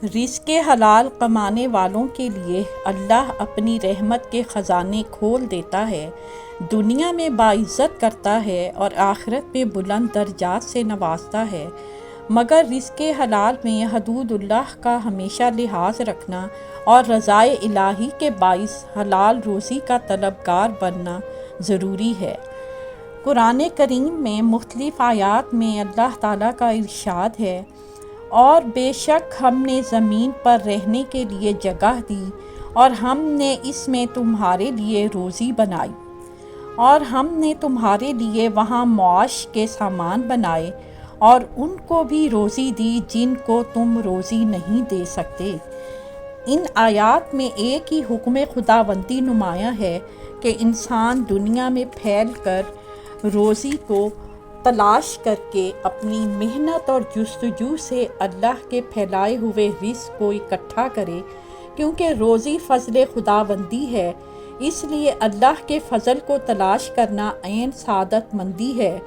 رزق حلال کمانے والوں کے لیے اللہ اپنی رحمت کے خزانے کھول دیتا ہے، دنیا میں باعزت کرتا ہے اور آخرت میں بلند درجات سے نوازتا ہے۔ مگر رزق حلال میں حدود اللہ کا ہمیشہ لحاظ رکھنا اور رضائے الہی کے باعث حلال روزی کا طلبگار بننا ضروری ہے۔ قرآن کریم میں مختلف آیات میں اللہ تعالیٰ کا ارشاد ہے، اور بے شک ہم نے زمین پر رہنے کے لیے جگہ دی اور ہم نے اس میں تمہارے لیے روزی بنائی، اور ہم نے تمہارے لیے وہاں معاش کے سامان بنائے اور ان کو بھی روزی دی جن کو تم روزی نہیں دے سکتے۔ ان آیات میں ایک ہی حکم خداوندی نمایاں ہے کہ انسان دنیا میں پھیل کر روزی کو تلاش کر کے اپنی محنت اور جستجو سے اللہ کے پھیلائے ہوئے رزق کو اکٹھا کرے، کیونکہ روزی فضل خداوندی ہے، اس لیے اللہ کے فضل کو تلاش کرنا عین سعادت مندی ہے۔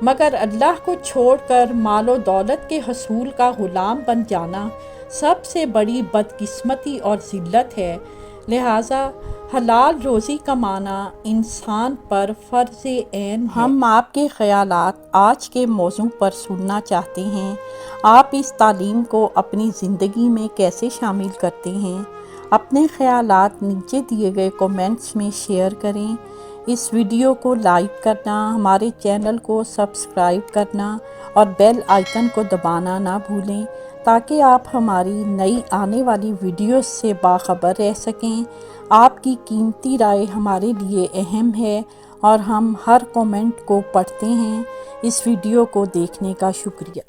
مگر اللہ کو چھوڑ کر مال و دولت کے حصول کا غلام بن جانا سب سے بڑی بدقسمتی اور ذلت ہے، لہٰذا حلال روزی کمانا انسان پر فرض عین ہے۔ ہم آپ کے خیالات آج کے موضوع پر سننا چاہتے ہیں۔ آپ اس تعلیم کو اپنی زندگی میں کیسے شامل کرتے ہیں؟ اپنے خیالات نیچے دیے گئے کومنٹس میں شیئر کریں۔ اس ویڈیو کو لائک کرنا، ہمارے چینل کو سبسکرائب کرنا اور بیل آئیکن کو دبانا نہ بھولیں تاکہ آپ ہماری نئی آنے والی ویڈیوز سے باخبر رہ سکیں۔ آپ کی قیمتی رائے ہمارے لیے اہم ہے اور ہم ہر کومنٹ کو پڑھتے ہیں۔ اس ویڈیو کو دیکھنے کا شکریہ۔